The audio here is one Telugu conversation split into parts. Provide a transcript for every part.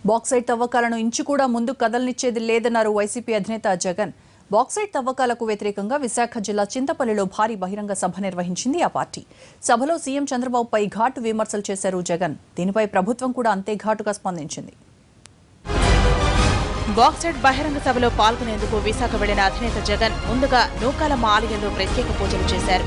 బాక్సైట్ తవ్వకాలను ఇంచు కూడా ముందు కదలనిచ్చేది లేదన్నారు వైసీపీ అధినేత జగన్. బాక్సైట్ తవ్వకాలకు వ్యతిరేకంగా విశాఖ జిల్లా చింతపల్లిలో భారీ బహిరంగ సభ నిర్వహించింది ఆ పార్టీ. సభలో సీఎం చంద్రబాబుపై ఘాటు విమర్శలు చేశారు జగన్. దీనిపై ప్రభుత్వం కూడా అంతే ఘాటుగా స్పందించింది. బాక్సైట్ బహిరంగ సభలో పాల్గొనేందుకు విశాఖ వెళ్లిన అధినేత జగన్ ముందుగా నూకాలమ్మ ఆలయంలో ప్రత్యేక పూజలు చేశారు.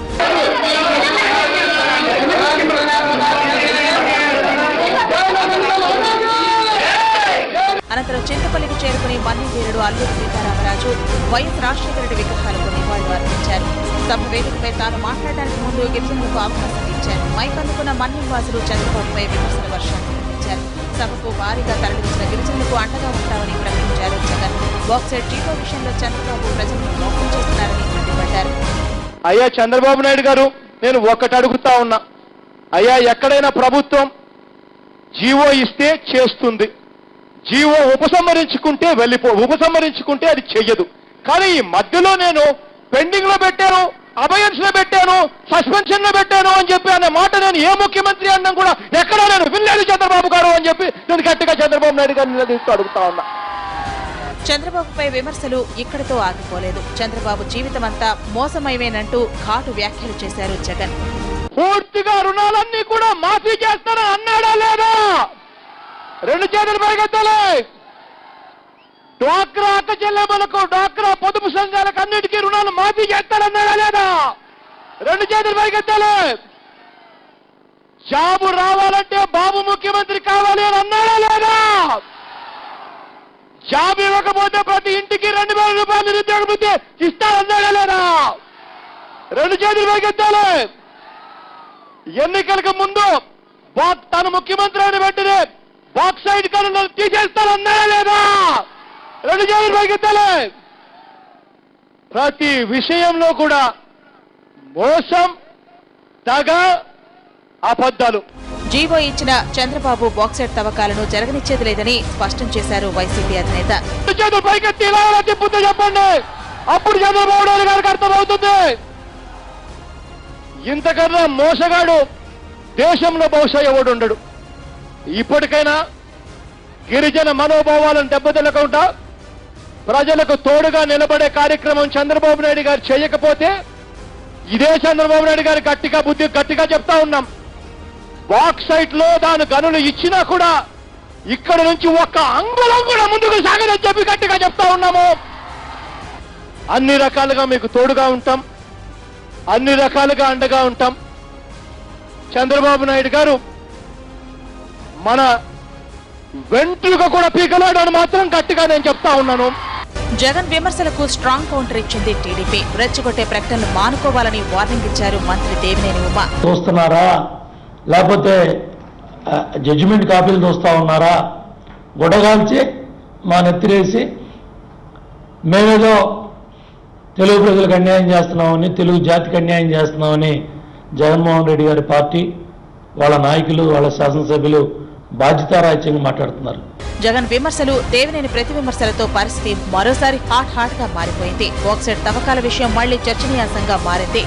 అనంతరం చింతపల్లికి చేరుకుని మన్యం వీరుడు అల్లూరి సీతారామరాజు, వైఎస్ రాజశేఖర రెడ్డి విగ్రహాలకు నివాళులు అర్పించారు. సభ వేదికపై తాను మాట్లాడడానికి ముందు గిరిజనులకు అవకాశం ఇచ్చారు. మైక్ అందుకున్న మన్యం వాసులు చంద్రబాబుపై విమర్శల వర్షాన్ని కురిపించారు. సభకు భారీగా తరలివచ్చిన గిరిజనులకు అండగా ఉంటామని ప్రకటించారు జగన్. బాక్సైట్ జీవో విషయంలో చంద్రబాబు ప్రజలను మోసం చేస్తున్నారని మండిపడ్డారు. అయ్యా చంద్రబాబు నాయుడు గారు, నేను ఒక్కటి అడుగుతా ఉన్నా. అయ్యా, ఎక్కడైనా ప్రభుత్వం జీవో ఇస్తే చేస్తుంది, జీవో ఉపసంహరించుకుంటే ఉపసంహరించుకుంటే అది చెయ్యదు. కానీ ఈ మధ్యలో నేను పెండింగ్ లో పెట్టాను, అబయన్స్ లో పెట్టాను, సస్పెన్షన్ లో పెట్టాను అని చెప్పి అనే మాట నేను ఏ ముఖ్యమంత్రి అన్నం కూడా ఎక్కడా నేను వినలేదు చంద్రబాబు గారు అని చెప్పి నేను గట్టిగా చంద్రబాబు నాయుడు గారిని నిలదీస్తూ అడుగుతా ఉన్నా. చంద్రబాబుపై విమర్శలు ఇక్కడితో ఆగిపోలేదు. చంద్రబాబు జీవితమంతా మోసమయమేనంటూ ఘాటు వ్యాఖ్యలు చేశారు జగన్. పూర్తిగా రుణాలన్నీ కూడా మాఫీ చేస్తానని అన్నాడా లేదా? రెండు చేతులు పైకెత్తాలి. డ్వాక్రా అక్క చెల్లెమ్మలకు, డ్వాక్రా పొదుపు సంఘాలకు అన్నిటికీ రుణాలు మాఫీ చేస్తాడన్నాడా లేదా? రెండు చేతులు పైకెత్తాలి. జాబు రావాలంటే బాబు ముఖ్యమంత్రి కావాలి అని అన్నాడా లేదా? జాబ్ ఇవ్వకపోతే ప్రతి ఇంటికి 2000 రూపాయలు నిరుద్యోగ వృత్తి ఇస్తాడన్నాడా లేదా? రెండు చేతులు పైకెత్తాలి. ఎన్నికలకు ముందు తను ముఖ్యమంత్రి అయిన వెంటనే బాక్సైట్ కనులు తీసేస్తానన్నాడా లేదా? రెండు చేతులు పైకెత్తాలి. ప్రతి విషయంలో కూడా మోసం, దగ, అబద్ధాలు. జీవో ఇచ్చిన చంద్రబాబు బాక్సైట్ తవ్వకాలను జరగనిచ్చేది లేదని స్పష్టం చేశారు వైసీపీ అధినేత. రెండు చేతులు పైకెత్తి ఇలా తిప్పుతో చెప్పండి, అప్పుడు చంద్రబాబు నాయుడు గారికి అర్థమవుతుంది. ఇంతకన్నా మోసగాడు దేశంలో బహుశా ఎవడు ఉండడు. ఇప్పటికైనా గిరిజన మనోభావాలను దెబ్బతిల్లకుండా ప్రజలకు తోడుగా నిలబడే కార్యక్రమం చంద్రబాబు నాయుడు గారు చేయకపోతే ఇదే చంద్రబాబు నాయుడు గారు గట్టిగా చెప్తా ఉన్నాం. బాక్సైట్ లో దాని గనులు ఇచ్చినా కూడా ఇక్కడ నుంచి ఒక్క అంగుళం కూడా ముందుకు సాగదని చెప్పి గట్టిగా చెప్తా ఉన్నాము. అన్ని రకాలుగా మీకు తోడుగా ఉంటాం, అన్ని రకాలుగా అండగా ఉంటాం. చంద్రబాబు నాయుడు గారు మన వెంట్రుక కూడా పీకలాడు అని మాత్రం గట్టిగా నేను చెప్తా ఉన్నాను. జగన్ విమర్శలకు స్ట్రాంగ్ కౌంటర్ ఇచ్చింది టీడీపీ. రెచ్చగొట్టే ప్రకటనలు మానుకోవాలని వార్నింగ్ ఇచ్చారు మంత్రి దేవినేని ఉమా. చూస్తున్నారా, లేకపోతే జడ్జిమెంట్ కాపీలు చూస్తా ఉన్నారా? గొడగాల్చి మా నెత్తిరేసి మేమేదో తెలుగు ప్రజలకు అన్యాయం చేస్తున్నామని, తెలుగు జాతికి అన్యాయం చేస్తున్నామని జగన్మోహన్ రెడ్డి గారి పార్టీ, వాళ్ళ నాయకులు, వాళ్ళ శాసనసభ్యులు బాధ్యతారాహిత్యంగా మాట్లాడుతున్నారు. జగన్ విమర్శలు, దేవినేని ప్రతి విమర్శలతో పరిస్థితి మరోసారి హాట్ గా మారిపోయింది. బాక్సైట్ తవ్వకాల విషయం మళ్లీ చర్చనీయాంశంగా మారింది.